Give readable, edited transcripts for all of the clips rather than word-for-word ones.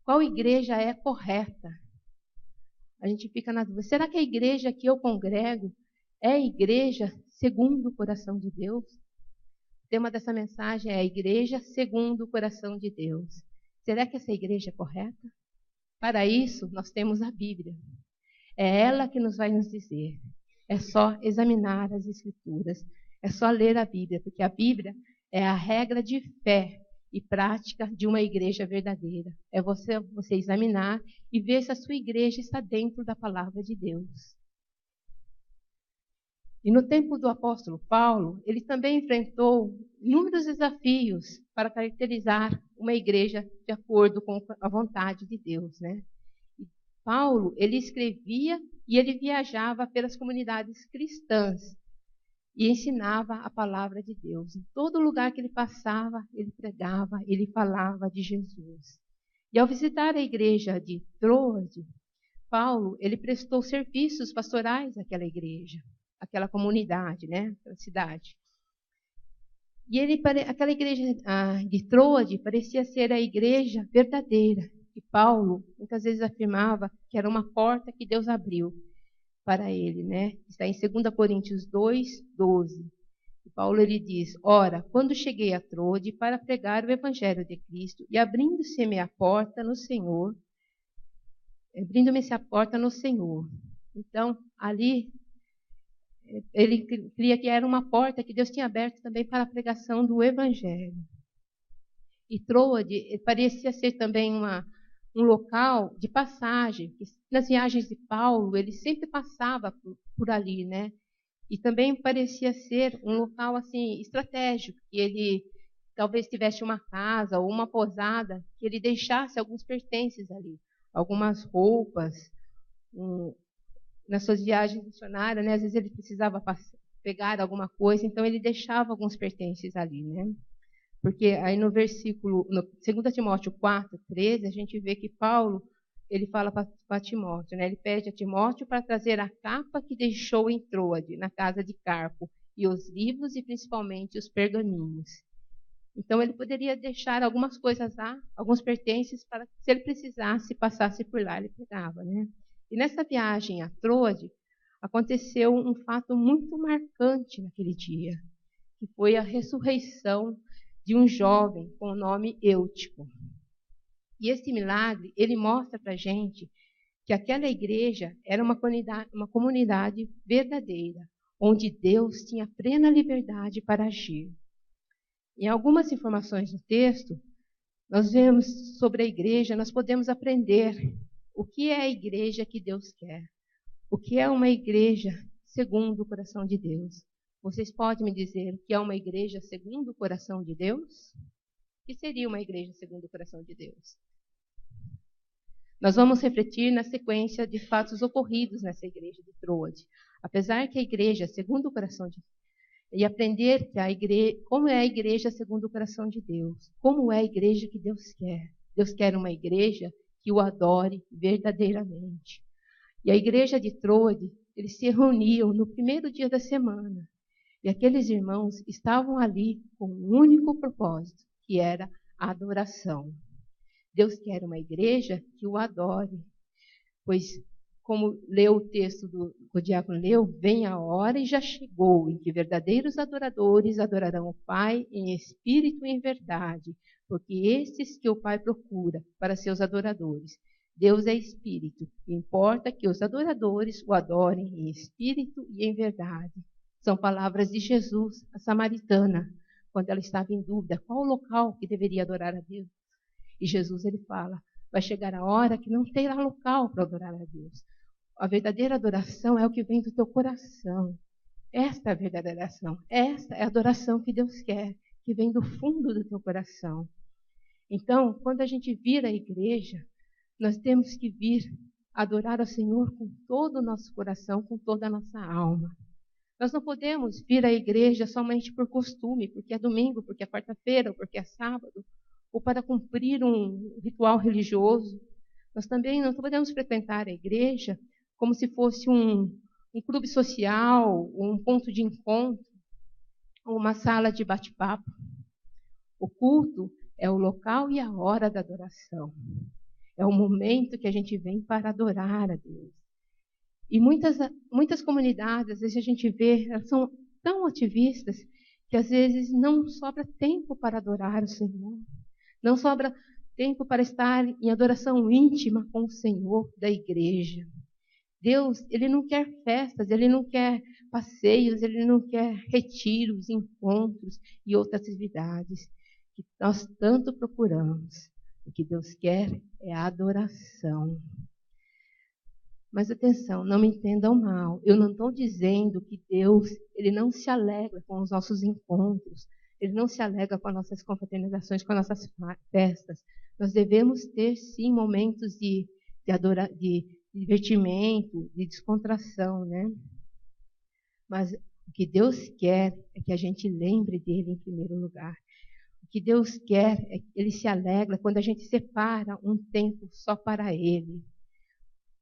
qual igreja é correta. A gente fica na dúvida, será que a igreja que eu congrego é a igreja segundo o coração de Deus? O tema dessa mensagem é a igreja segundo o coração de Deus. Será que essa igreja é correta? Para isso, nós temos a Bíblia. É ela que nos vai nos dizer. É só examinar as Escrituras. É só ler a Bíblia, porque a Bíblia é a regra de fé e prática de uma igreja verdadeira. É você examinar e ver se a sua igreja está dentro da palavra de Deus. E no tempo do apóstolo Paulo, ele também enfrentou inúmeros desafios para caracterizar uma igreja de acordo com a vontade de Deus, né? Paulo, ele escrevia e ele viajava pelas comunidades cristãs e ensinava a palavra de Deus. Em todo lugar que ele passava, ele pregava, ele falava de Jesus. E ao visitar a igreja de Troade, Paulo, ele prestou serviços pastorais àquela igreja, àquela comunidade, né, àquela cidade. E aquela igreja de Troade parecia ser a igreja verdadeira. E Paulo muitas vezes afirmava que era uma porta que Deus abriu para ele, né? Está em 2 Coríntios 2, 12. E Paulo ele diz: ora, quando cheguei a Troade para pregar o evangelho de Cristo e abrindo-se-me a porta no Senhor, Então, ali ele cria que era uma porta que Deus tinha aberto também para a pregação do evangelho. E Troade parecia ser também um local de passagem. Nas viagens de Paulo, ele sempre passava por ali, né? E também parecia ser um local assim estratégico, que ele talvez tivesse uma casa ou uma posada, que ele deixasse alguns pertences ali, algumas roupas. Nas suas viagens missionárias, né? Às vezes ele precisava pegar alguma coisa, então ele deixava alguns pertences ali, né? Porque aí no 2 Timóteo 4, 13, a gente vê que Paulo, ele fala para Timóteo, né? Ele pede a Timóteo para trazer a capa que deixou em Troade, na casa de Carpo, e os livros e principalmente os pergaminhos. Então ele poderia deixar algumas coisas lá, alguns pertences, para que se ele precisasse, passasse por lá, ele pegava, né? E nessa viagem a Troade, aconteceu um fato muito marcante naquele dia, que foi a ressurreição de um jovem com o nome Eutico. E esse milagre, ele mostra para a gente que aquela igreja era uma comunidade verdadeira, onde Deus tinha plena liberdade para agir. Em algumas informações do texto, nós vemos sobre a igreja, nós podemos aprender o que é a igreja que Deus quer. O que é uma igreja segundo o coração de Deus? Vocês podem me dizer o que é uma igreja segundo o coração de Deus? O que seria uma igreja segundo o coração de Deus? Nós vamos refletir na sequência de fatos ocorridos nessa igreja de Troade. Apesar que a igreja segundo o coração de Deus, e aprender que como é a igreja segundo o coração de Deus, como é a igreja que Deus quer. Deus quer uma igreja que o adore verdadeiramente. E a igreja de Troade, eles se reuniam no primeiro dia da semana. E aqueles irmãos estavam ali com um único propósito, que era a adoração. Deus quer uma igreja que o adore, pois, como leu o texto que o diácono leu, vem a hora e já chegou em que verdadeiros adoradores adorarão o Pai em espírito e em verdade, porque estes que o Pai procura para seus adoradores. Deus é espírito, e importa que os adoradores o adorem em espírito e em verdade. São palavras de Jesus, a samaritana, quando ela estava em dúvida qual o local que deveria adorar a Deus. E Jesus, ele fala, vai chegar a hora que não terá local para adorar a Deus. A verdadeira adoração é o que vem do teu coração. Esta é a verdadeira adoração. Esta é a adoração que Deus quer, que vem do fundo do teu coração. Então, quando a gente vir à igreja, nós temos que vir adorar ao Senhor com todo o nosso coração, com toda a nossa alma. Nós não podemos vir à igreja somente por costume, porque é domingo, porque é quarta-feira, ou porque é sábado, ou para cumprir um ritual religioso. Nós também não podemos frequentar a igreja como se fosse um clube social, um ponto de encontro, ou uma sala de bate-papo. O culto é o local e a hora da adoração. É o momento que a gente vem para adorar a Deus. E muitas comunidades, às vezes a gente vê, elas são tão ativistas que às vezes não sobra tempo para adorar o Senhor. Não sobra tempo para estar em adoração íntima com o Senhor da igreja. Deus, Ele não quer festas, Ele não quer passeios, Ele não quer retiros, encontros e outras atividades que nós tanto procuramos. O que Deus quer é a adoração. Mas atenção, não me entendam mal. Eu não estou dizendo que Deus, Ele não se alegra com os nossos encontros. Ele não se alegra com as nossas confraternizações, com as nossas festas. Nós devemos ter, sim, momentos de divertimento, de descontração, né? Mas o que Deus quer é que a gente lembre dele em primeiro lugar. O que Deus quer é que Ele se alegra quando a gente separa um tempo só para Ele.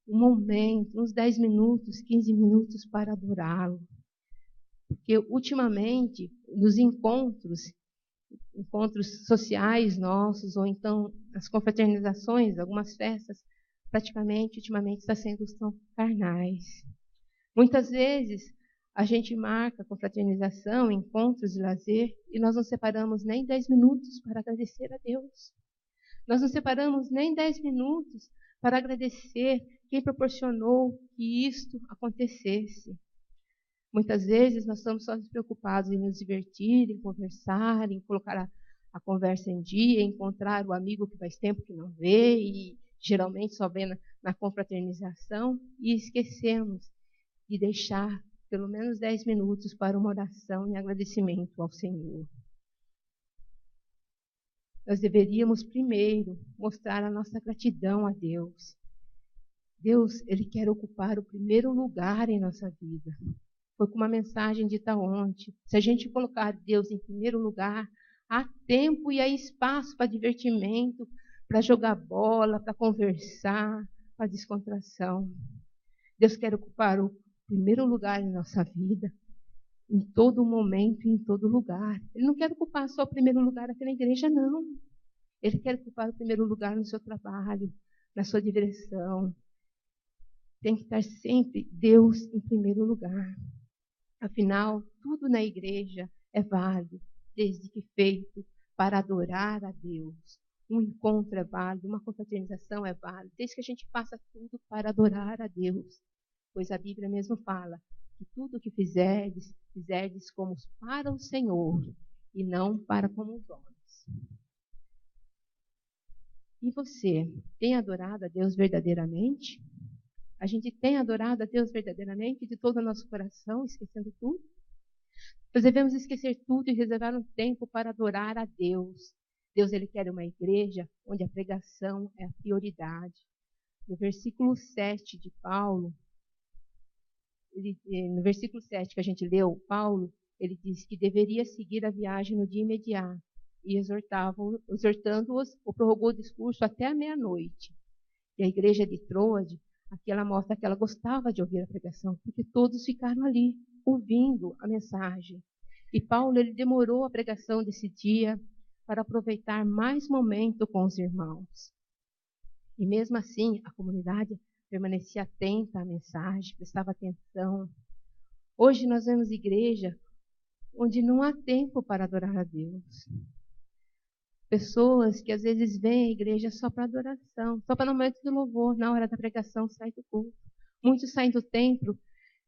Um momento, uns 10 minutos, 15 minutos para adorá-lo. Porque ultimamente, nos encontros sociais nossos, ou então as confraternizações, algumas festas, praticamente, ultimamente, são carnais. Muitas vezes, a gente marca confraternização, encontros de lazer, e nós não separamos nem 10 minutos para agradecer a Deus. Nós não separamos nem 10 minutos para agradecer quem proporcionou que isto acontecesse. Muitas vezes nós estamos só preocupados em nos divertir, em conversar, em colocar a conversa em dia, encontrar o amigo que faz tempo que não vê e geralmente só vê na confraternização e esquecemos de deixar pelo menos 10 minutos para uma oração e agradecimento ao Senhor. Nós deveríamos primeiro mostrar a nossa gratidão a Deus. Deus, Ele quer ocupar o primeiro lugar em nossa vida. Foi como uma mensagem dita ontem. Se a gente colocar Deus em primeiro lugar, há tempo e há espaço para divertimento, para jogar bola, para conversar, para descontração. Deus quer ocupar o primeiro lugar em nossa vida, em todo momento e em todo lugar. Ele não quer ocupar só o primeiro lugar aqui na igreja, não. Ele quer ocupar o primeiro lugar no seu trabalho, na sua direção. Tem que estar sempre Deus em primeiro lugar. Afinal, tudo na igreja é válido, desde que feito para adorar a Deus. Um encontro é válido, uma confraternização é válida, desde que a gente faça tudo para adorar a Deus. Pois a Bíblia mesmo fala que tudo o que fizerdes como para o Senhor e não para como os homens. E você, tem adorado a Deus verdadeiramente? A gente tem adorado a Deus verdadeiramente de todo o nosso coração, esquecendo tudo? Nós devemos esquecer tudo e reservar um tempo para adorar a Deus. Deus, Ele quer uma igreja onde a pregação é a prioridade. No versículo 7 de Paulo, no versículo 7 que a gente leu, Paulo, ele diz que deveria seguir a viagem no dia imediato e exortando-os, prorrogou o discurso até a meia-noite. E a igreja de Troade, aqui ela mostra que ela gostava de ouvir a pregação, porque todos ficaram ali, ouvindo a mensagem. E Paulo, ele demorou a pregação desse dia para aproveitar mais momento com os irmãos. E mesmo assim, a comunidade permanecia atenta à mensagem, prestava atenção. Hoje nós vemos igreja onde não há tempo para adorar a Deus. Pessoas que às vezes vêm à igreja só para adoração, só para no momento do louvor, na hora da pregação, sai do culto. Muitos saem do templo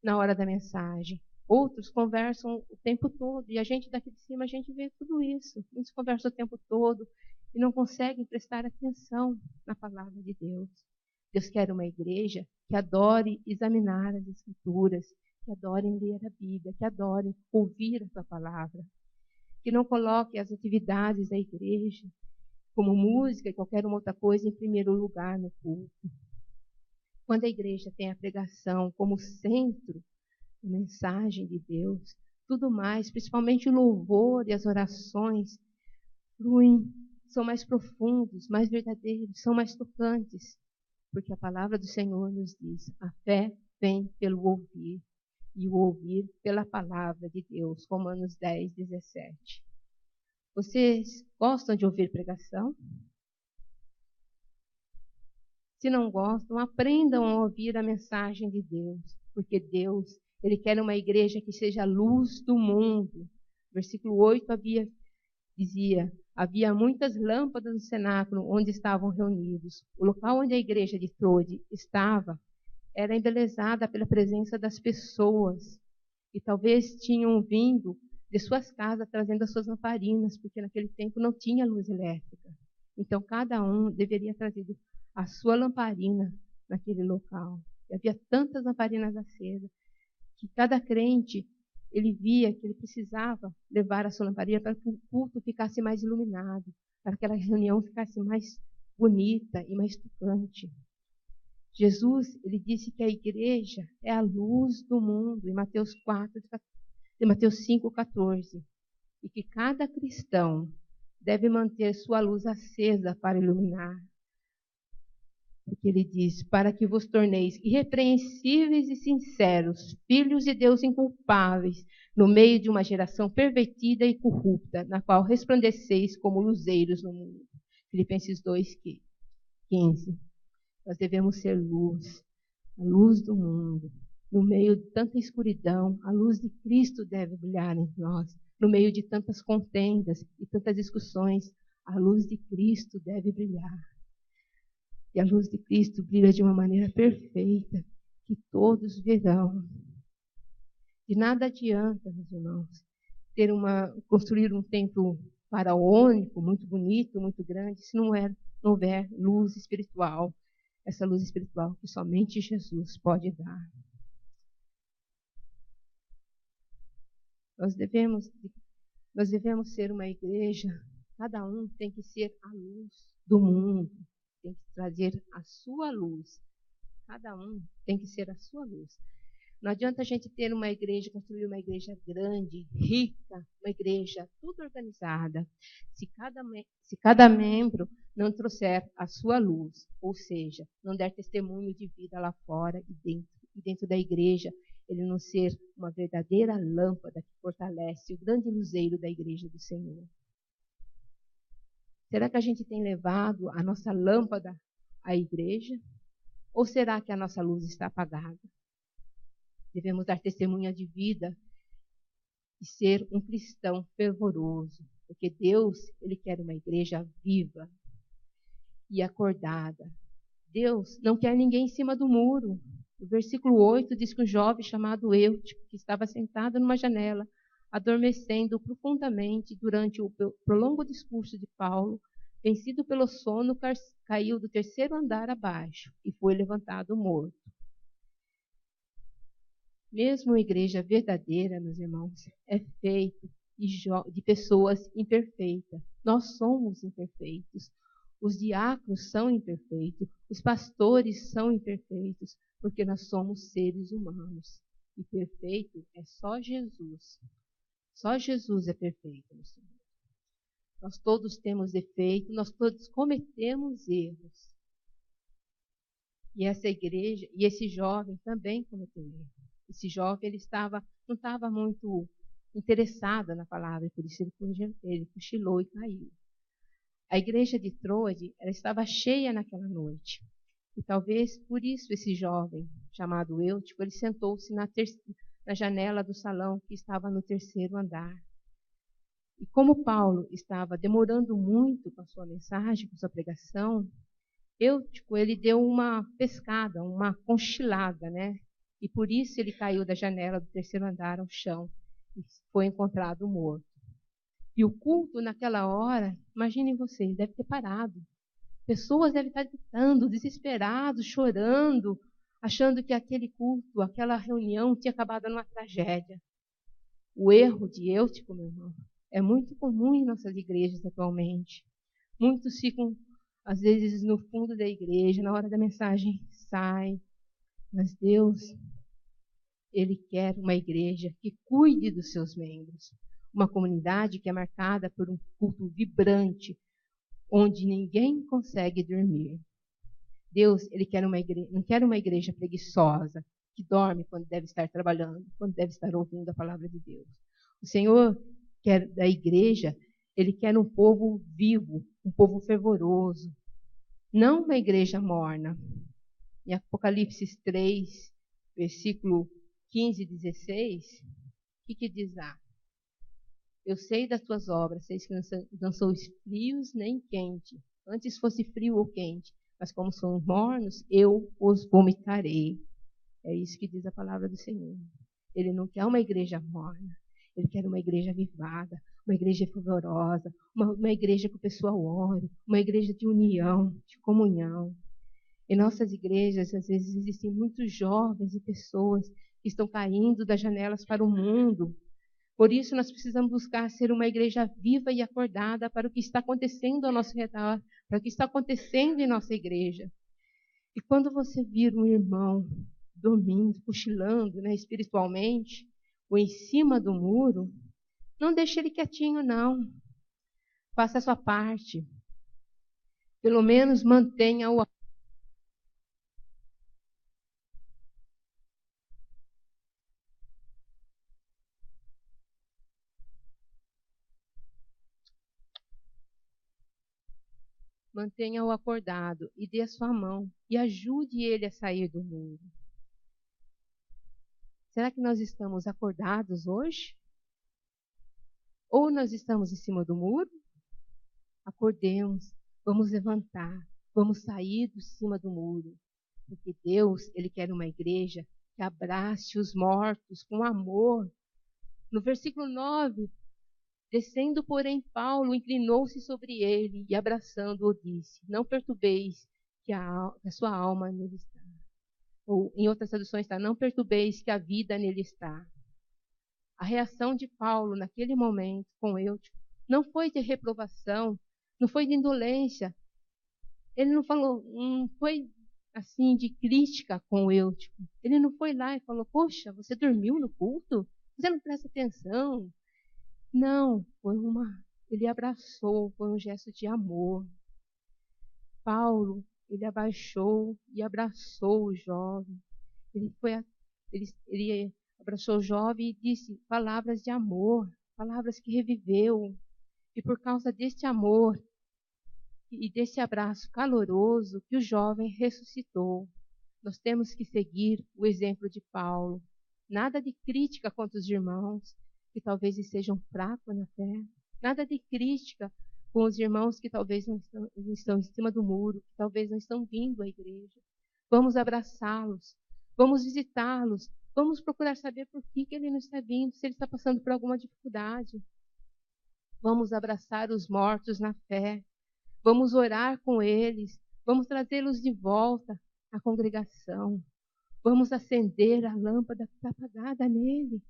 na hora da mensagem. Outros conversam o tempo todo. E a gente daqui de cima, a gente vê tudo isso. Muitos conversam o tempo todo e não conseguem prestar atenção na palavra de Deus. Deus quer uma igreja que adore examinar as Escrituras, que adore ler a Bíblia, que adore ouvir a sua palavra. Que não coloque as atividades da igreja, como música e qualquer outra coisa, em primeiro lugar no culto. Quando a igreja tem a pregação como centro da mensagem de Deus, tudo mais, principalmente o louvor e as orações, fluem, são mais profundos, mais verdadeiros, são mais tocantes, porque a palavra do Senhor nos diz: a fé vem pelo ouvir, e o ouvir pela palavra de Deus. Romanos 10, 17. Vocês gostam de ouvir pregação? Se não gostam, aprendam a ouvir a mensagem de Deus, porque Deus, Ele quer uma igreja que seja a luz do mundo. Versículo 8 dizia, havia muitas lâmpadas no cenáculo onde estavam reunidos. O local onde a igreja de Trode estava era embelezada pela presença das pessoas, e talvez tinham vindo de suas casas trazendo as suas lamparinas, porque naquele tempo não tinha luz elétrica. Então, cada um deveria trazer a sua lamparina naquele local. E havia tantas lamparinas acesas que cada crente, ele via que ele precisava levar a sua lamparina para que o culto ficasse mais iluminado, para que aquela reunião ficasse mais bonita e mais tocante. Jesus, ele disse que a igreja é a luz do mundo, em Mateus 5:14, e que cada cristão deve manter sua luz acesa para iluminar. Porque ele diz, para que vos torneis irrepreensíveis e sinceros, filhos de Deus inculpáveis, no meio de uma geração pervertida e corrupta, na qual resplandeceis como luzeiros no mundo. Filipenses 2:15. Nós devemos ser luz, a luz do mundo. No meio de tanta escuridão, a luz de Cristo deve brilhar em nós. No meio de tantas contendas e tantas discussões, a luz de Cristo deve brilhar. E a luz de Cristo brilha de uma maneira perfeita, que todos verão. De nada adianta, meus irmãos, construir um templo faraônico, muito bonito, muito grande, se não houver luz espiritual. Essa luz espiritual que somente Jesus pode dar. Nós devemos ser uma igreja, cada um tem que ser a luz do mundo, tem que trazer a sua luz. Cada um tem que ser a sua luz. Não adianta a gente ter uma igreja, construir uma igreja grande, rica, uma igreja tudo organizada, se cada membro não trouxer a sua luz, ou seja, não der testemunho de vida lá fora e dentro da igreja, ele não ser uma verdadeira lâmpada que fortalece o grande luzeiro da igreja do Senhor. Será que a gente tem levado a nossa lâmpada à igreja? Ou será que a nossa luz está apagada? Devemos dar testemunha de vida e ser um cristão fervoroso, porque Deus, Ele quer uma igreja viva e acordada. Deus não quer ninguém em cima do muro. O versículo 8 diz que um jovem chamado Eutico, que estava sentado numa janela, adormecendo profundamente durante o prolongo discurso de Paulo, vencido pelo sono, caiu do terceiro andar abaixo e foi levantado morto. Mesmo a igreja verdadeira, meus irmãos, é feita de pessoas imperfeitas. Nós somos imperfeitos. Os diáconos são imperfeitos. Os pastores são imperfeitos, porque nós somos seres humanos. E perfeito é só Jesus. Só Jesus é perfeito, meus irmãos. Nós todos temos defeitos, nós todos cometemos erros. E essa igreja, e esse jovem também cometeu erros. Esse jovem não estava muito interessado na palavra, por isso ele cochilou e caiu. A igreja de Trode, ela estava cheia naquela noite. E talvez por isso esse jovem, chamado Eutico, ele sentou-se na janela do salão que estava no terceiro andar. E como Paulo estava demorando muito com a sua mensagem, com a sua pregação, Eutico, ele deu uma pescada, uma conchilada, né? E por isso ele caiu da janela do terceiro andar ao chão e foi encontrado morto. E o culto naquela hora, imaginem vocês, deve ter parado. Pessoas devem estar gritando, desesperados, chorando, achando que aquele culto, aquela reunião tinha acabado numa tragédia. O erro de Eutico, meu irmão, é muito comum em nossas igrejas atualmente. Muitos ficam, às vezes, no fundo da igreja, na hora da mensagem sai. Mas Deus, Ele quer uma igreja que cuide dos seus membros. Uma comunidade que é marcada por um culto vibrante, onde ninguém consegue dormir. Deus, Ele não quer uma igreja preguiçosa, que dorme quando deve estar trabalhando, quando deve estar ouvindo a palavra de Deus. O Senhor quer da igreja, Ele quer um povo vivo, um povo fervoroso. não uma igreja morna. Em Apocalipse 3, versículo 15 e 16, o que diz lá? Eu sei das tuas obras, sei que não sois frios nem quente. Antes fosse frio ou quente, mas como são mornos, eu os vomitarei. É isso que diz a palavra do Senhor. Ele não quer uma igreja morna. Ele quer uma igreja avivada, uma igreja fervorosa, uma igreja que o pessoal ore, uma igreja de união, de comunhão. Em nossas igrejas, às vezes, existem muitos jovens e pessoas que estão caindo das janelas para o mundo. Por isso, nós precisamos buscar ser uma igreja viva e acordada para o que está acontecendo ao nosso redor, para o que está acontecendo em nossa igreja. E quando você vir um irmão dormindo, cochilando, né, espiritualmente, ou em cima do muro, não deixe ele quietinho, não. Faça a sua parte. Pelo menos mantenha-o. Mantenha-o acordado e dê a sua mão e ajude ele a sair do muro. Será que nós estamos acordados hoje? Ou nós estamos em cima do muro? Acordemos, vamos levantar, vamos sair de cima do muro. Porque Deus, Ele quer uma igreja que abrace os mortos com amor. No versículo 9, descendo, porém, Paulo inclinou-se sobre ele e, abraçando-o, disse: Não perturbeis que a sua alma nele está. Ou, em outras traduções está: Não perturbeis que a vida nele está. A reação de Paulo naquele momento com Eutico não foi de reprovação, não foi de indolência. Ele não falou, não foi assim de crítica com Eutico. Ele não foi lá e falou: Poxa, você dormiu no culto? Você não presta atenção? Não, ele abraçou, foi um gesto de amor. Paulo, ele abaixou e abraçou o jovem. Ele abraçou o jovem e disse palavras de amor, palavras que reviveu. E por causa deste amor e desse abraço caloroso que o jovem ressuscitou. Nós temos que seguir o exemplo de Paulo. Nada de crítica contra os irmãos que talvez estejam fracos na fé. Nada de crítica com os irmãos que talvez não estão em cima do muro, que talvez não estão vindo à igreja. Vamos abraçá-los, vamos visitá-los, vamos procurar saber por que ele não está vindo, se ele está passando por alguma dificuldade. Vamos abraçar os mortos na fé, vamos orar com eles, vamos trazê-los de volta à congregação. Vamos acender a lâmpada que está apagada nele.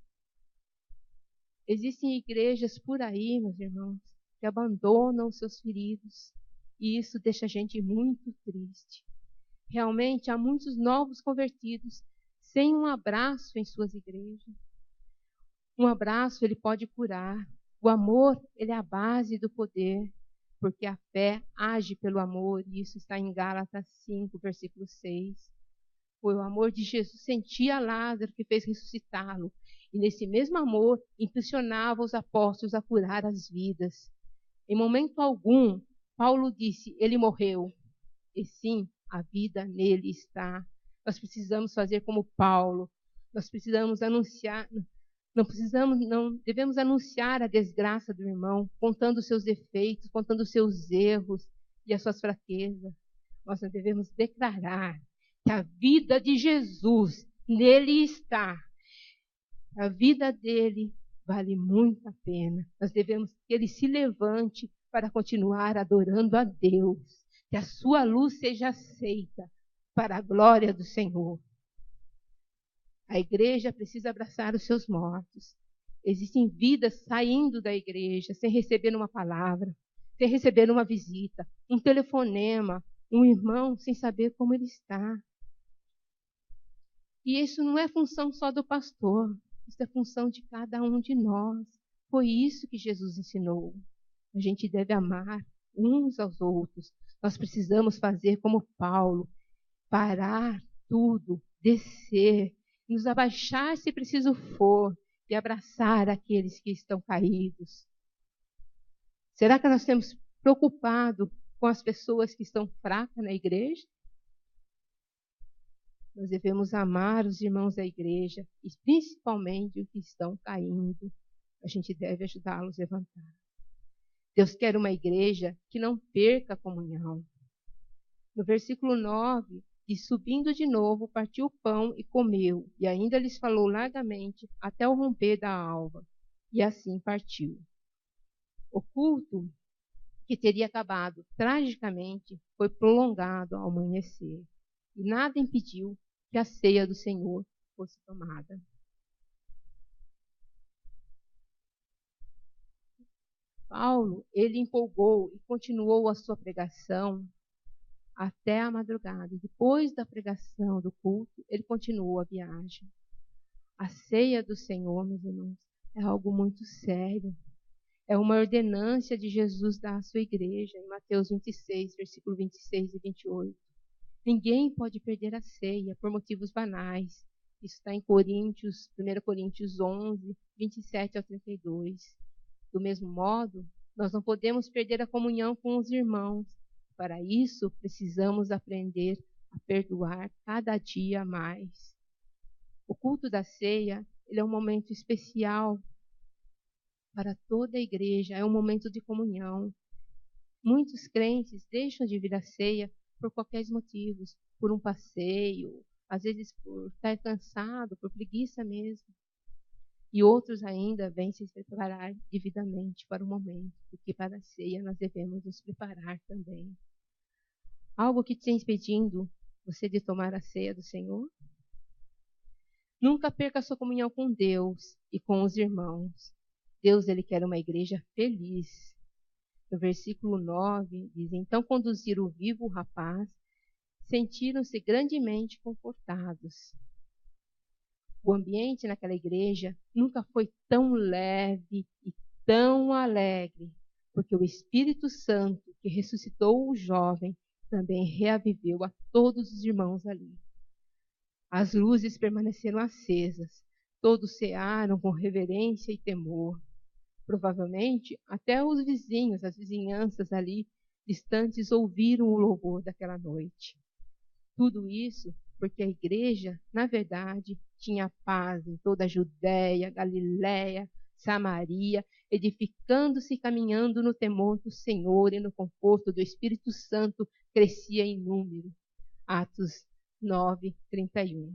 Existem igrejas por aí, meus irmãos, que abandonam os seus feridos. E isso deixa a gente muito triste. Realmente, há muitos novos convertidos sem um abraço em suas igrejas. Um abraço, ele pode curar. O amor, ele é a base do poder, porque a fé age pelo amor. E isso está em Gálatas 5, versículo 6. Foi o amor de Jesus, sentia Lázaro que fez ressuscitá-lo. E nesse mesmo amor, impulsionava os apóstolos a curar as vidas. Em momento algum, Paulo disse, ele morreu. E sim, a vida nele está. Nós precisamos fazer como Paulo. Nós precisamos anunciar, não devemos anunciar a desgraça do irmão, contando os seus defeitos, contando os seus erros e as suas fraquezas. Nós devemos declarar que a vida de Jesus nele está. A vida dele vale muito a pena. Nós devemos que ele se levante para continuar adorando a Deus. Que a sua luz seja aceita para a glória do Senhor. A igreja precisa abraçar os seus mortos. Existem vidas saindo da igreja sem receber uma palavra, sem receber uma visita, um telefonema, um irmão sem saber como ele está. E isso não é função só do pastor, isso é função de cada um de nós. Foi isso que Jesus ensinou. A gente deve amar uns aos outros. Nós precisamos fazer como Paulo, parar tudo, descer, nos abaixar se preciso for e abraçar aqueles que estão caídos. Será que nós temos preocupado com as pessoas que estão fracas na igreja. Nós devemos amar os irmãos da igreja, e principalmente os que estão caindo. A gente deve ajudá-los a levantar. Deus quer uma igreja que não perca a comunhão. No versículo 9, diz: subindo de novo, partiu o pão e comeu, e ainda lhes falou largamente até o romper da alva. E assim partiu. O culto, que teria acabado tragicamente, foi prolongado ao amanhecer. E nada impediu que a ceia do Senhor fosse tomada. Paulo, ele empolgou e continuou a sua pregação até a madrugada. Depois da pregação do culto, ele continuou a viagem. A ceia do Senhor, meus irmãos, é algo muito sério. É uma ordenância de Jesus da sua igreja, em Mateus 26, versículo 26 e 28. Ninguém pode perder a ceia por motivos banais. Isso está em 1 Coríntios 11, 27 ao 32. Do mesmo modo, nós não podemos perder a comunhão com os irmãos. Para isso, precisamos aprender a perdoar cada dia mais. O culto da ceia, ele é um momento especial para toda a igreja, é um momento de comunhão. Muitos crentes deixam de vir à ceia por qualquer motivo, por um passeio, às vezes por estar cansado, por preguiça mesmo. E outros ainda vêm se preparar devidamente para o momento, porque para a ceia nós devemos nos preparar também. Algo que te impedindo você de tomar a ceia do Senhor? Nunca perca a sua comunhão com Deus e com os irmãos. Deus, ele quer uma igreja feliz. No versículo 9, diz: então conduziram o vivo rapaz, sentiram-se grandemente confortados. O ambiente naquela igreja nunca foi tão leve e tão alegre, porque o Espírito Santo, que ressuscitou o jovem, também reaviveu a todos os irmãos ali. As luzes permaneceram acesas, todos cearam com reverência e temor. Provavelmente, até os vizinhos, as vizinhanças ali distantes ouviram o louvor daquela noite. Tudo isso porque a igreja, na verdade, tinha paz em toda a Judéia, Galiléia, Samaria, edificando-se e caminhando no temor do Senhor e no conforto do Espírito Santo, crescia em número. Atos 9, 31.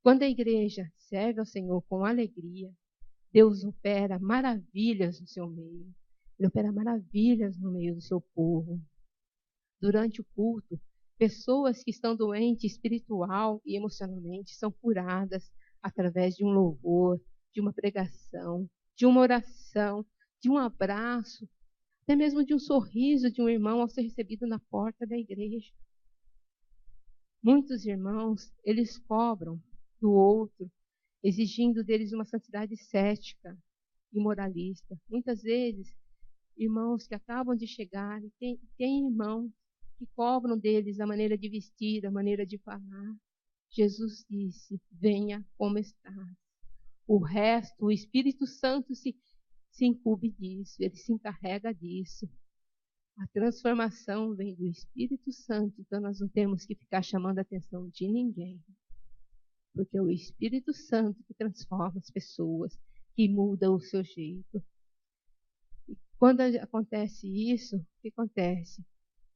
Quando a igreja serve ao Senhor com alegria, Deus opera maravilhas no seu meio. Ele opera maravilhas no meio do seu povo. Durante o culto, pessoas que estão doentes espiritual e emocionalmente são curadas através de um louvor, de uma pregação, de uma oração, de um abraço, até mesmo de um sorriso de um irmão ao ser recebido na porta da igreja. Muitos irmãos, eles cobram do outro, exigindo deles uma santidade cética e moralista. Muitas vezes, irmãos que acabam de chegar, tem irmãos que cobram deles a maneira de vestir, a maneira de falar. Jesus disse: venha como está. O resto, o Espírito Santo se incumbe disso, ele se encarrega disso. A transformação vem do Espírito Santo, então nós não temos que ficar chamando a atenção de ninguém. Porque é o Espírito Santo que transforma as pessoas, que muda o seu jeito. E quando acontece isso, o que acontece?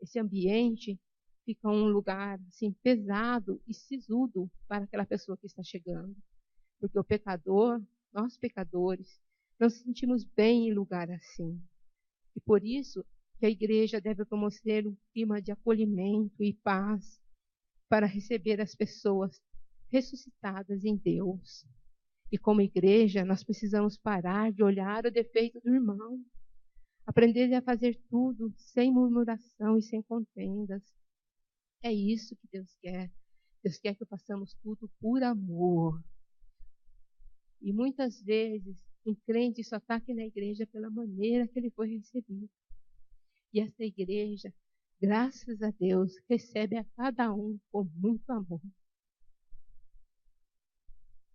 Esse ambiente fica um lugar assim, pesado e sisudo para aquela pessoa que está chegando. Porque o pecador, nós pecadores, não nos sentimos bem em lugar assim. E por isso que a igreja deve promover um clima de acolhimento e paz para receber as pessoas ressuscitadas em Deus. E como igreja, nós precisamos parar de olhar o defeito do irmão. Aprender a fazer tudo sem murmuração e sem contendas. É isso que Deus quer. Deus quer que façamos tudo por amor. E muitas vezes, um crente só está aqui na igreja pela maneira que ele foi recebido. E essa igreja, graças a Deus, recebe a cada um com muito amor.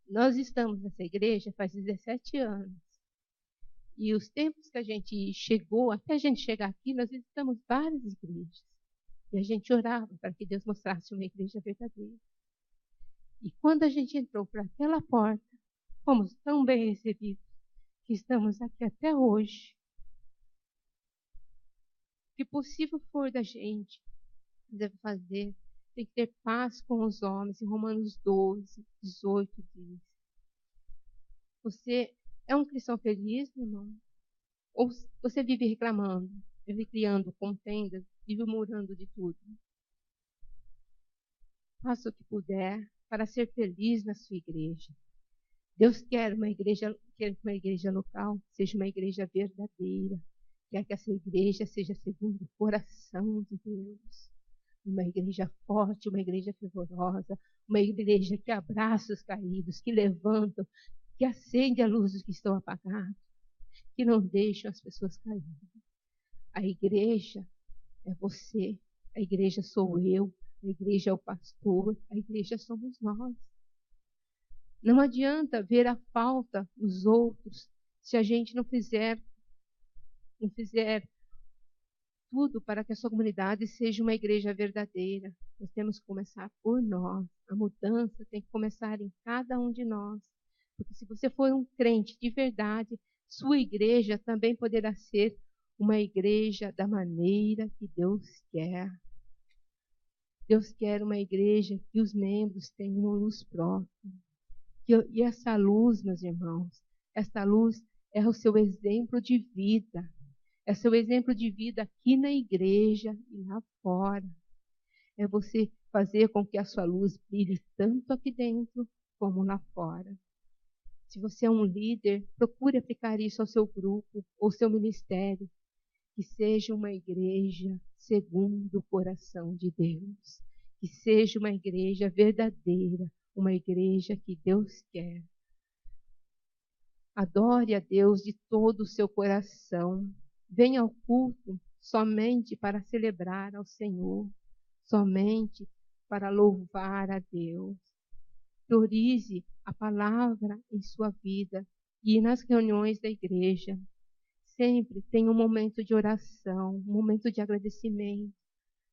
Nós estamos nessa igreja faz 17 anos. E os tempos que a gente chegou, até a gente chegar aqui, nós visitamos várias igrejas. E a gente orava para que Deus mostrasse uma igreja verdadeira. E quando a gente entrou por aquela porta, fomos tão bem recebidos que estamos aqui até hoje. O que possível for da gente, deve fazer. Tem que ter paz com os homens. Em Romanos 12, 18 diz. Você é um cristão feliz, meu irmão? Ou você vive reclamando, vive criando contendas, vive murmurando de tudo? Faça o que puder para ser feliz na sua igreja. Deus quer que uma igreja local seja uma igreja verdadeira. Quer que essa igreja seja segundo o coração de Deus. Uma igreja forte, uma igreja fervorosa, uma igreja que abraça os caídos, que levanta, que acende a luz dos que estão apagados, que não deixa as pessoas caírem. A igreja é você, a igreja sou eu, a igreja é o pastor, a igreja somos nós. Não adianta ver a falta nos outros se a gente não fizer tudo para que a sua comunidade seja uma igreja verdadeira. Nós temos que começar por nós. A mudança tem que começar em cada um de nós. Porque se você for um crente de verdade, sua igreja também poderá ser uma igreja da maneira que Deus quer. Deus quer uma igreja que os membros tenham uma luz própria. E essa luz, meus irmãos, essa luz é o seu exemplo de vida. É seu exemplo de vida aqui na igreja e lá fora. É você fazer com que a sua luz brilhe tanto aqui dentro como lá fora. Se você é um líder, procure aplicar isso ao seu grupo ou seu ministério. Que seja uma igreja segundo o coração de Deus. Que seja uma igreja verdadeira, uma igreja que Deus quer. Adore a Deus de todo o seu coração. Venha ao culto somente para celebrar ao Senhor, somente para louvar a Deus. Priorize a palavra em sua vida e nas reuniões da igreja. Sempre tenha um momento de oração, um momento de agradecimento,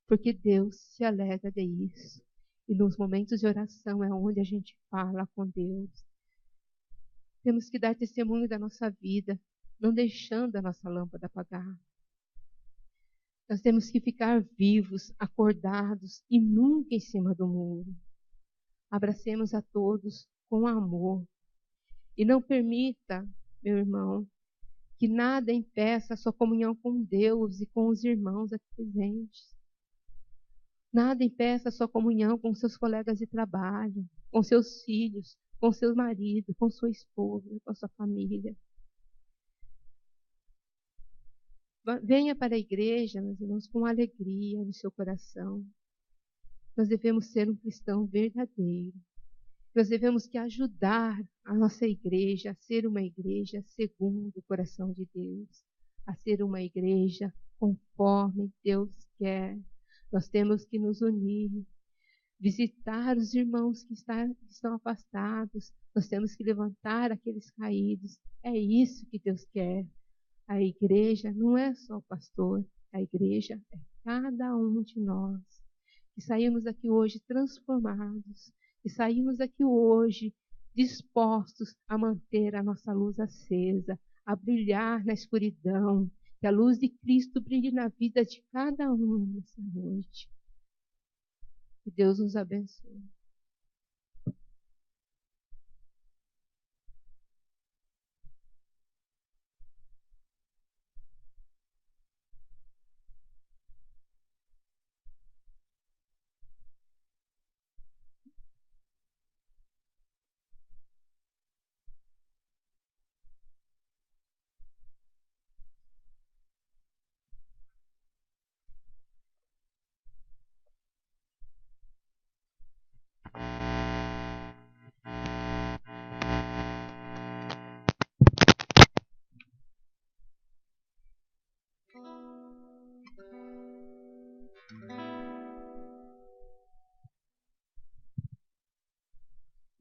porque Deus se alegra disso. E nos momentos de oração é onde a gente fala com Deus. Temos que dar testemunho da nossa vida, não deixando a nossa lâmpada apagar. Nós temos que ficar vivos, acordados e nunca em cima do muro. Abracemos a todos com amor. E não permita, meu irmão, que nada impeça a sua comunhão com Deus e com os irmãos aqui presentes. Nada impeça a sua comunhão com seus colegas de trabalho, com seus filhos, com seu marido, com sua esposa, com a sua família. Venha para a igreja, meus irmãos, com alegria no seu coração. Nós devemos ser um cristão verdadeiro. Nós devemos que ajudar a nossa igreja a ser uma igreja segundo o coração de Deus, a ser uma igreja conforme Deus quer. Nós temos que nos unir, visitar os irmãos que estão afastados. Nós temos que levantar aqueles caídos. É isso que Deus quer. A igreja não é só o pastor, a igreja é cada um de nós. Que saímos daqui hoje transformados, que saímos daqui hoje dispostos a manter a nossa luz acesa, a brilhar na escuridão, que a luz de Cristo brilhe na vida de cada um nessa noite. Que Deus nos abençoe.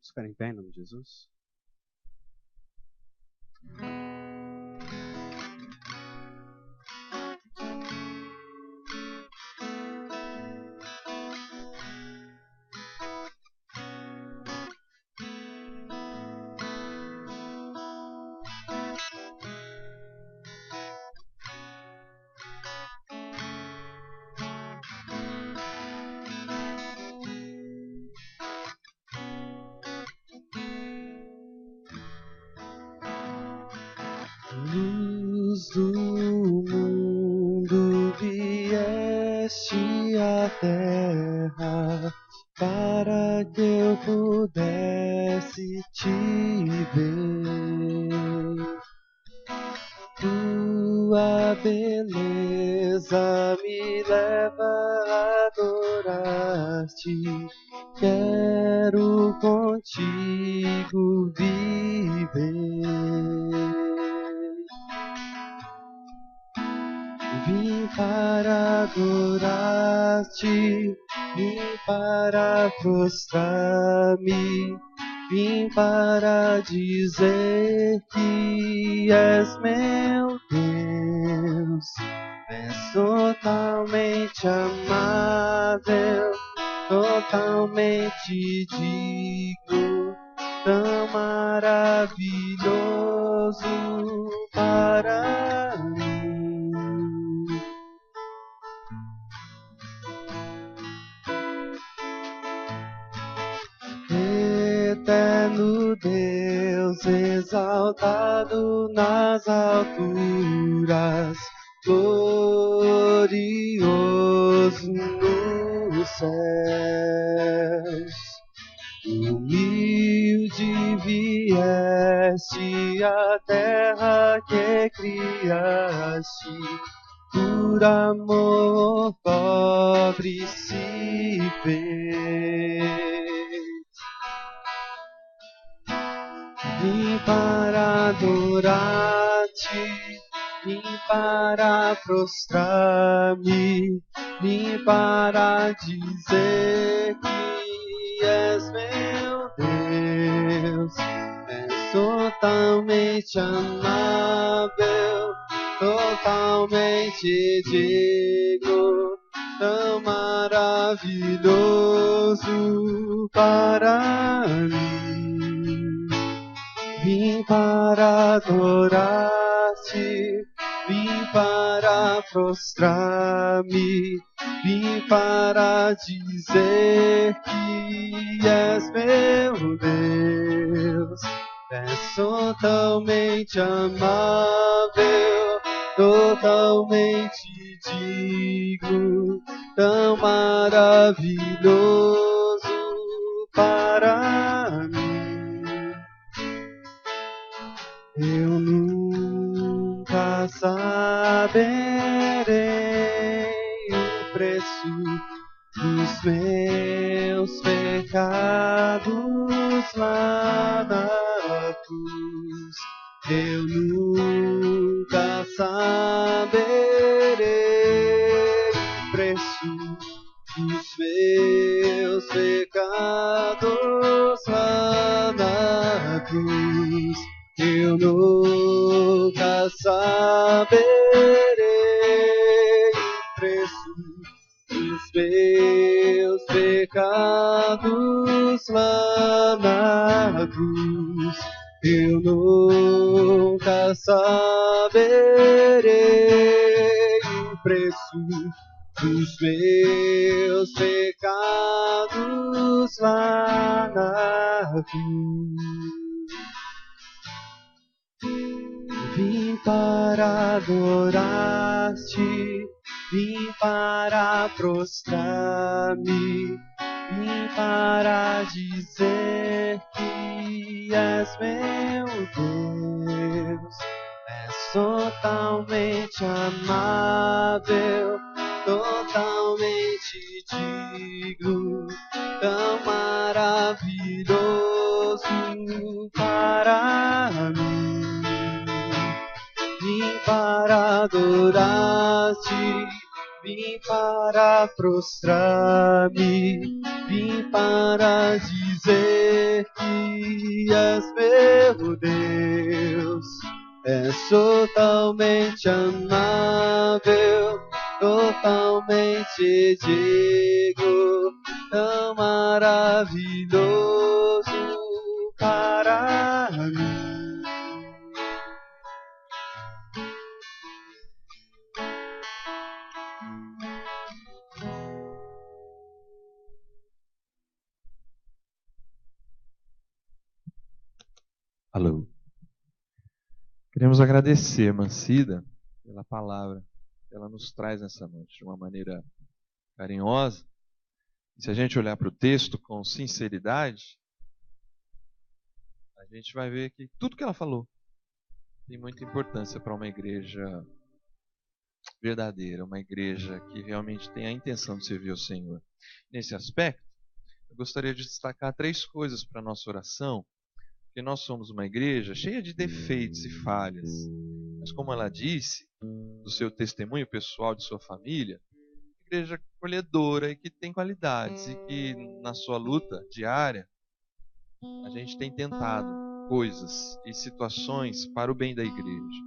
Vamos ficar em pé em nome de Jesus. vieste à terra para que eu pudesse te ver. Tua beleza me leva a adorar-te. Quero contigo viver. Vim para adorar-te, vim para prostrar-me, vim para dizer que és meu Deus. És totalmente amável, totalmente digno, tão maravilhoso para mim. Eterno Deus, exaltado nas alturas, glorioso nos céus. Humilde vieste à terra que criaste, por amor pobre se fez. Vim para adorar-te, vim para prostrar-me, vim para dizer que és meu Deus. És totalmente amável, totalmente digno, tão maravilhoso para mim. Vim para adorar-te, vim para prostrar-me, vim para dizer que és meu Deus. És totalmente amável, totalmente digno, tão maravilhoso para mim. Eu nunca saberei o preço dos meus pecados lá na cruz. Eu nunca saberei o preço dos meus pecados lá na cruz. Eu nunca saberei o preço dos meus pecados lá na cruz. Eu nunca saberei o preço dos meus pecados lá na cruz. Vim para adorar-te, vim para prostrar-me, vim para dizer que és meu Deus. És totalmente amável, totalmente digno, tão maravilhoso para mim. Vim para adorar-te, vim para prostrar-me, vim para dizer que és meu Deus. És totalmente amável, totalmente digno, tão maravilhoso para mim. Alô. Queremos agradecer, Mancida, pela palavra que ela nos traz nessa noite, de uma maneira carinhosa. E se a gente olhar para o texto com sinceridade, a gente vai ver que tudo que ela falou tem muita importância para uma igreja verdadeira, uma igreja que realmente tem a intenção de servir ao Senhor. Nesse aspecto, eu gostaria de destacar 3 coisas para a nossa oração, porque nós somos uma igreja cheia de defeitos e falhas. Mas como ela disse, do seu testemunho pessoal, de sua família, igreja acolhedora e que tem qualidades, e que na sua luta diária, a gente tem tentado coisas e situações para o bem da igreja.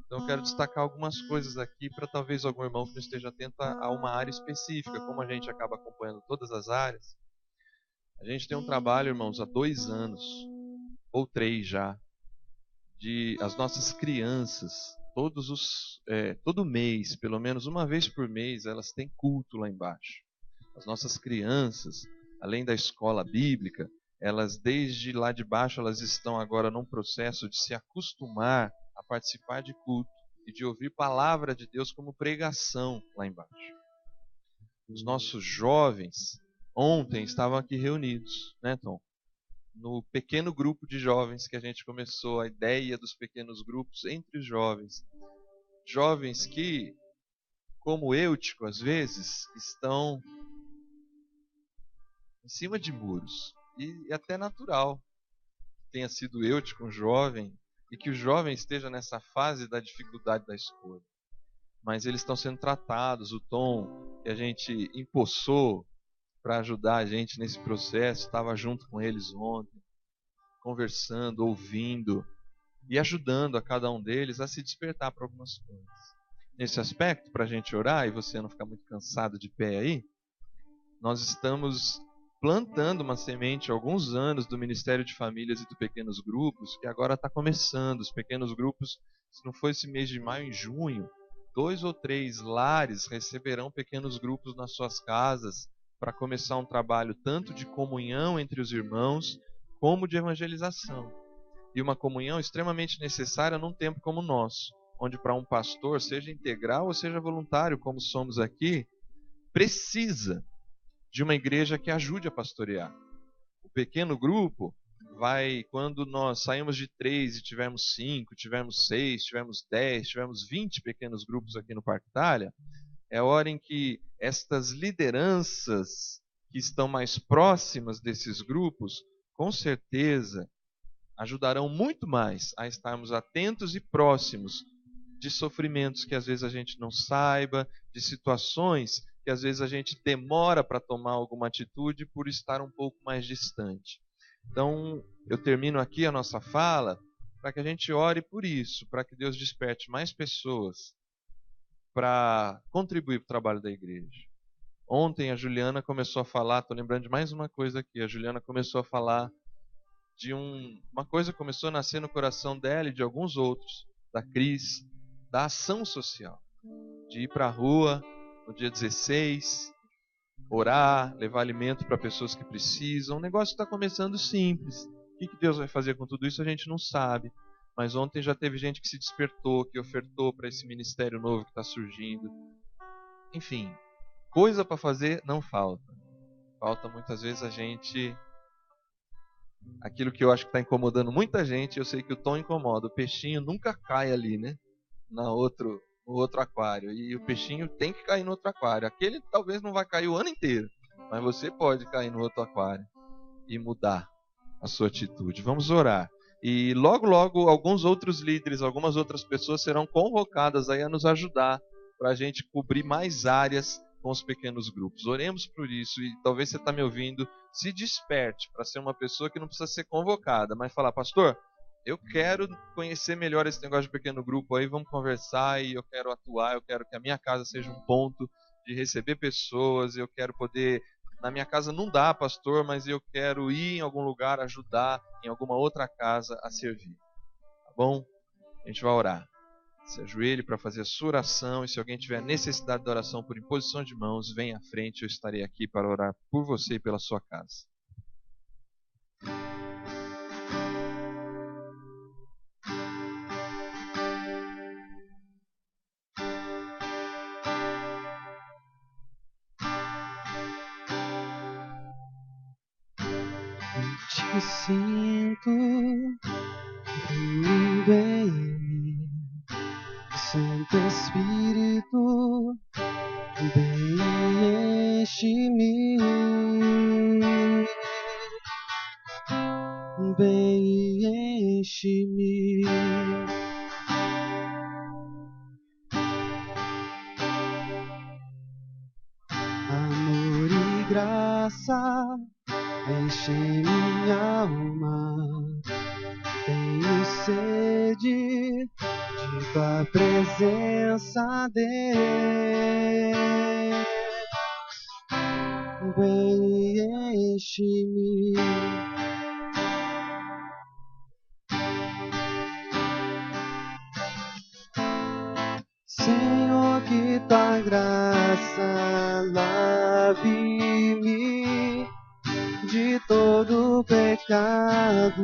Então eu quero destacar algumas coisas aqui para talvez algum irmão que não esteja atento a uma área específica. Como a gente acaba acompanhando todas as áreas, a gente tem um trabalho, irmãos, há 2 anos, ou 3 já, de as nossas crianças, todo mês, pelo menos uma vez por mês, elas têm culto lá embaixo. As nossas crianças, além da escola bíblica, elas desde lá de baixo, elas estão agora num processo de se acostumar a participar de culto e de ouvir palavra de Deus como pregação lá embaixo. Os nossos jovens ontem estavam aqui reunidos, né, Tom? No pequeno grupo de jovens que a gente começou, a ideia dos pequenos grupos entre os jovens. Jovens que, como Eutico, às vezes, estão em cima de muros. E até natural que tenha sido Eutico um jovem e que o jovem esteja nessa fase da dificuldade da escolha. Mas eles estão sendo tratados. O Tom, que a gente empossou para ajudar a gente nesse processo, estava junto com eles ontem, conversando, ouvindo e ajudando a cada um deles a se despertar para algumas coisas. Nesse aspecto, para a gente orar e você não ficar muito cansado de pé aí, nós estamos plantando uma semente há alguns anos do Ministério de Famílias e dos Pequenos Grupos, que agora está começando. Os pequenos grupos, se não for esse mês de maio, em junho, 2 ou 3 lares receberão pequenos grupos nas suas casas para começar um trabalho tanto de comunhão entre os irmãos, como de evangelização. E uma comunhão extremamente necessária num tempo como o nosso, onde para um pastor, seja integral ou seja voluntário, como somos aqui, precisa de uma igreja que ajude a pastorear. O pequeno grupo vai, quando nós saímos de 3 e tivermos 5, tivermos 6, tivermos 10, tivermos 20 pequenos grupos aqui no Parque Itália, é a hora em que estas lideranças que estão mais próximas desses grupos, com certeza, ajudarão muito mais a estarmos atentos e próximos de sofrimentos que às vezes a gente não saiba, de situações que às vezes a gente demora para tomar alguma atitude por estar um pouco mais distante. Então, eu termino aqui a nossa fala para que a gente ore por isso, para que Deus desperte mais pessoas para contribuir para o trabalho da igreja. Ontem a Juliana começou a falar, estou lembrando de mais uma coisa aqui, a Juliana começou a falar de uma coisa que começou a nascer no coração dela e de alguns outros, da Cris, da ação social, de ir para a rua no dia 16, orar, levar alimento para pessoas que precisam. O negócio está começando simples. O que Deus vai fazer com tudo isso a gente não sabe. Mas ontem já teve gente que se despertou, que ofertou para esse ministério novo que está surgindo. Enfim, coisa para fazer não falta. Falta muitas vezes a gente... Aquilo que eu acho que está incomodando muita gente, eu sei que o Tom incomoda. O peixinho nunca cai ali, né? No outro aquário. E o peixinho tem que cair no outro aquário. Aquele talvez não vai cair o ano inteiro, mas você pode cair no outro aquário e mudar a sua atitude. Vamos orar. E logo, logo, alguns outros líderes, algumas outras pessoas serão convocadas aí a nos ajudar para a gente cobrir mais áreas com os pequenos grupos. Oremos por isso e talvez você está me ouvindo, se desperte para ser uma pessoa que não precisa ser convocada, mas falar, pastor, eu quero conhecer melhor esse negócio de pequeno grupo aí, vamos conversar e eu quero atuar, eu quero que a minha casa seja um ponto de receber pessoas, eu quero poder... Na minha casa não dá, pastor, mas eu quero ir em algum lugar, ajudar em alguma outra casa a servir. Tá bom? A gente vai orar. Se ajoelhe para fazer a sua oração e se alguém tiver necessidade de oração por imposição de mãos, venha à frente, eu estarei aqui para orar por você e pela sua casa. Me sinto fluindo em mim, Santo Espírito, vem enche-me, vem enche-me. Amor e graça enchem minha alma, tenho sede de tua presença, Deus. Vem enche-me. Senhor, que tua graça lave-me de todo pecado.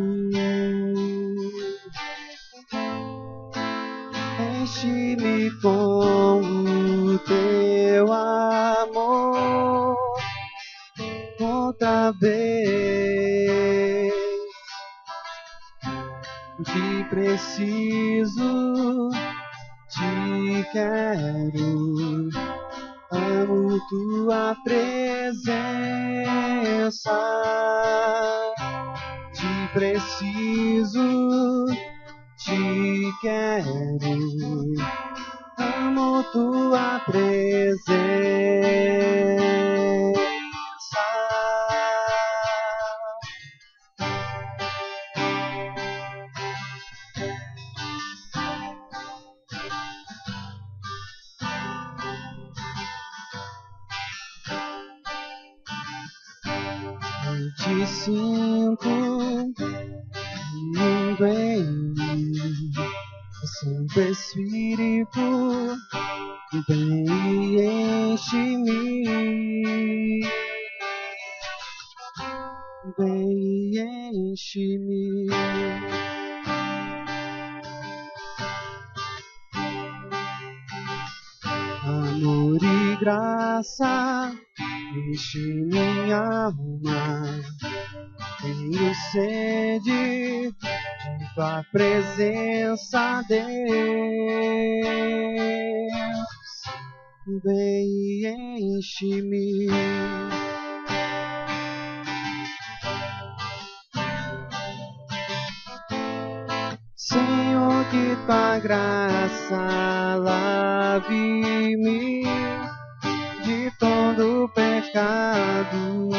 Enche-me com o teu amor outra vez. Te preciso, te quero, amo tua presença. Te preciso, te quero, amo tua presença. Eu te sinto vindo em mim, Santo Espírito, vem e enche-me, vem e enche-me. Amor e graça enche minha alma, tenho sede de tua presença, Deus. Vem e enche-me. Senhor, que tua graça lave-me de todo pecado.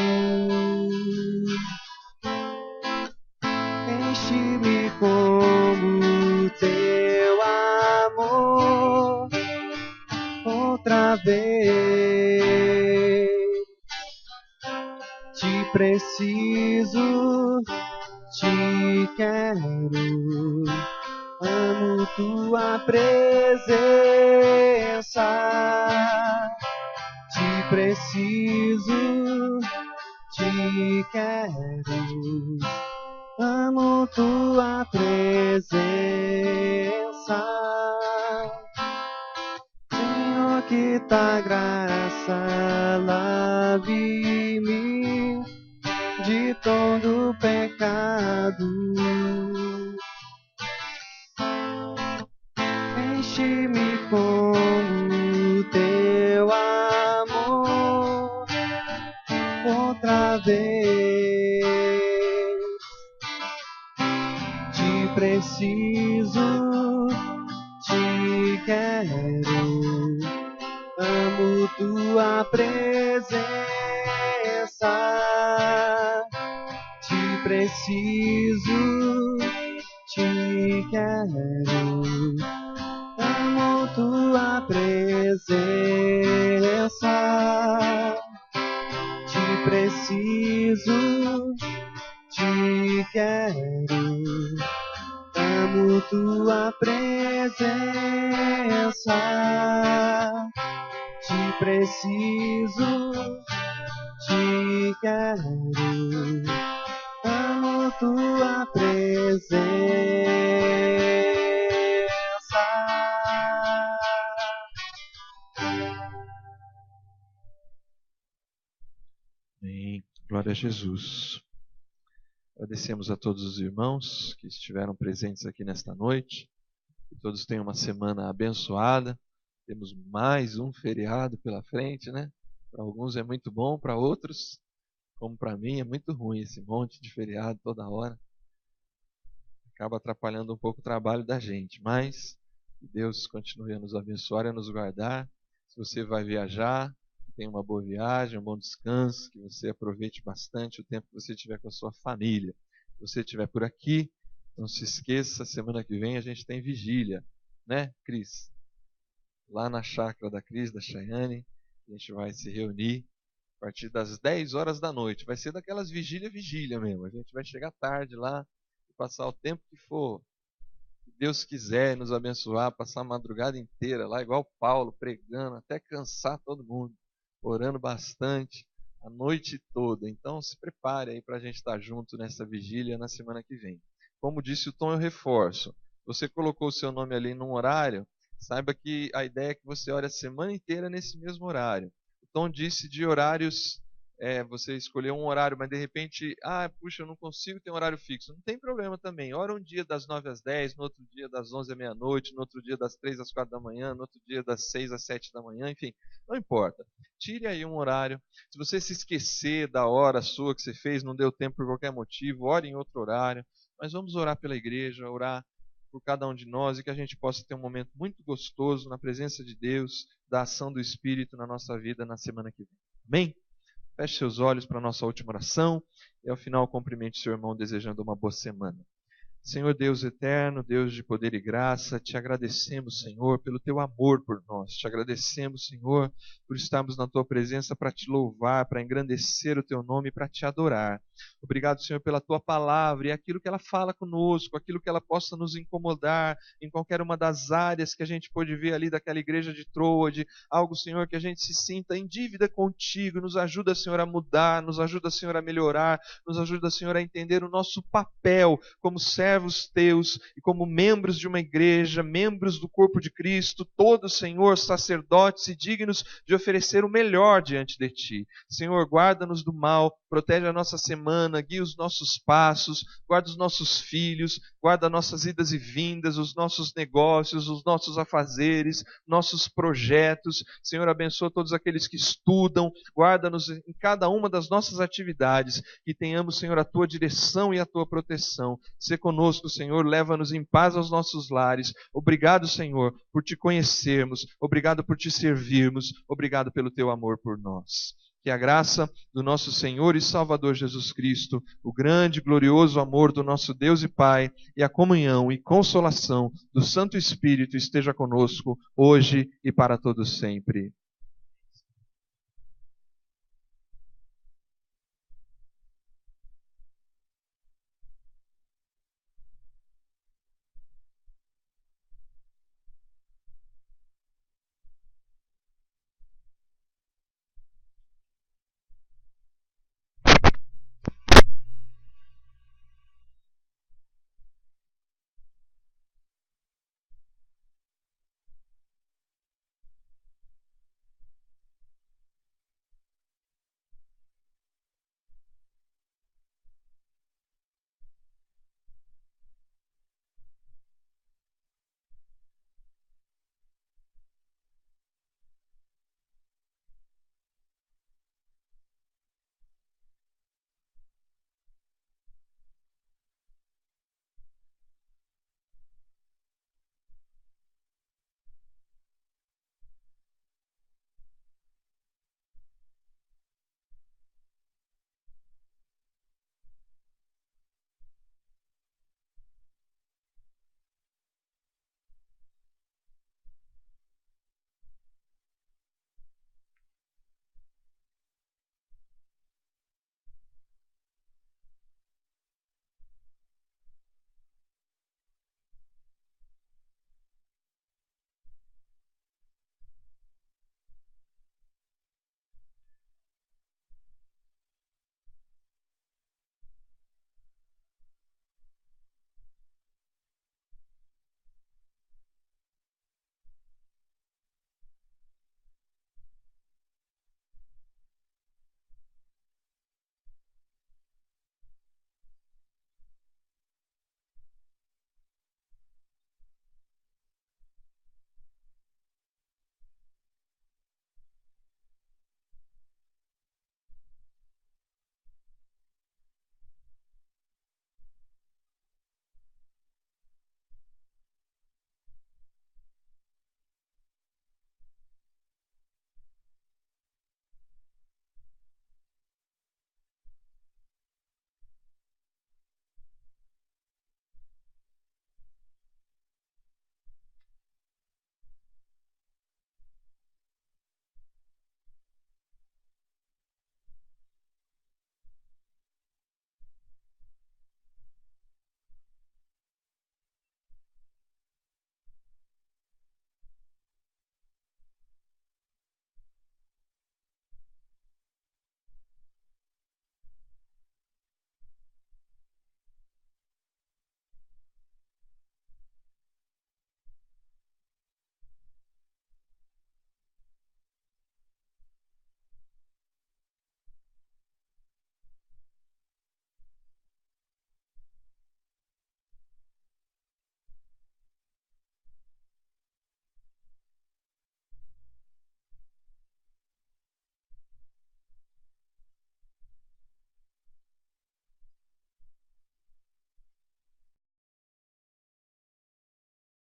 Enche-me com o teu amor outra vez. Te preciso, te quero, amo tua presença. Te preciso, te quero, amo tua presença. Senhor, que tua graça lave-me de todo pecado. Enche-me com o teu amor outra vez. Te preciso, te quero, amo tua presença. Te preciso, te quero, amo tua presença. Te preciso, te quero, amo tua presença. Te preciso, te quero, amo tua presença. Amém. Glória a Jesus. Agradecemos a todos os irmãos que estiveram presentes aqui nesta noite. Que todos tenham uma semana abençoada. Temos mais um feriado pela frente, né? Para alguns é muito bom, para outros, como para mim, é muito ruim esse monte de feriado toda hora. Acaba atrapalhando um pouco o trabalho da gente, mas que Deus continue a nos abençoar e a nos guardar. Se você vai viajar, tenha uma boa viagem, um bom descanso, que você aproveite bastante o tempo que você tiver com a sua família. Se você estiver por aqui, não se esqueça, semana que vem a gente tem vigília, né, Cris? Lá na chácara da Cris, da Chayane, a gente vai se reunir a partir das 10 horas da noite. Vai ser daquelas vigília mesmo. A gente vai chegar tarde lá e passar o tempo que for. Se Deus quiser nos abençoar, passar a madrugada inteira lá, igual Paulo, pregando, até cansar todo mundo, orando bastante, a noite toda. Então se prepare aí para a gente estar junto nessa vigília na semana que vem. Como disse o Tom, eu reforço. Você colocou o seu nome ali num horário, saiba que a ideia é que você ore a semana inteira nesse mesmo horário. O Tom disse de horários, você escolheu um horário, mas de repente, puxa, eu não consigo ter um horário fixo. Não tem problema também. Ora um dia das 9 às 10, no outro dia das 11 à meia-noite, no outro dia das 3 às 4 da manhã, no outro dia das 6 às 7 da manhã, enfim, não importa. Tire aí um horário. Se você se esquecer da hora sua que você fez, não deu tempo por qualquer motivo, ore em outro horário. Mas vamos orar pela igreja, orar por cada um de nós e que a gente possa ter um momento muito gostoso na presença de Deus, da ação do Espírito na nossa vida na semana que vem. Amém? Feche seus olhos para a nossa última oração e ao final cumprimente seu irmão desejando uma boa semana. Senhor Deus eterno, Deus de poder e graça, te agradecemos, Senhor, pelo teu amor por nós. Te agradecemos, Senhor, por estarmos na tua presença para te louvar, para engrandecer o teu nome e para te adorar. Obrigado, Senhor, pela tua palavra e aquilo que ela fala conosco, aquilo que ela possa nos incomodar em qualquer uma das áreas que a gente pôde ver ali daquela igreja de Troade, algo, Senhor, que a gente se sinta em dívida contigo. Nos ajuda, Senhor, a mudar, nos ajuda, Senhor, a melhorar, nos ajuda, Senhor, a entender o nosso papel como servos teus e como membros de uma igreja, membros do corpo de Cristo, todos, Senhor, sacerdotes e dignos de oferecer o melhor diante de ti. Senhor, guarda-nos do mal, protege a nossa semana, guia os nossos passos, guarda os nossos filhos, guarda nossas idas e vindas, os nossos negócios, os nossos afazeres, nossos projetos. Senhor, abençoa todos aqueles que estudam, guarda-nos em cada uma das nossas atividades, que tenhamos, Senhor, a tua direção e a tua proteção. Se conosco, Senhor, leva-nos em paz aos nossos lares. Obrigado, Senhor, por te conhecermos, obrigado por te servirmos, obrigado pelo teu amor por nós. Que a graça do nosso Senhor e Salvador Jesus Cristo, o grande e glorioso amor do nosso Deus e Pai, e a comunhão e consolação do Santo Espírito esteja conosco, hoje e para todos sempre.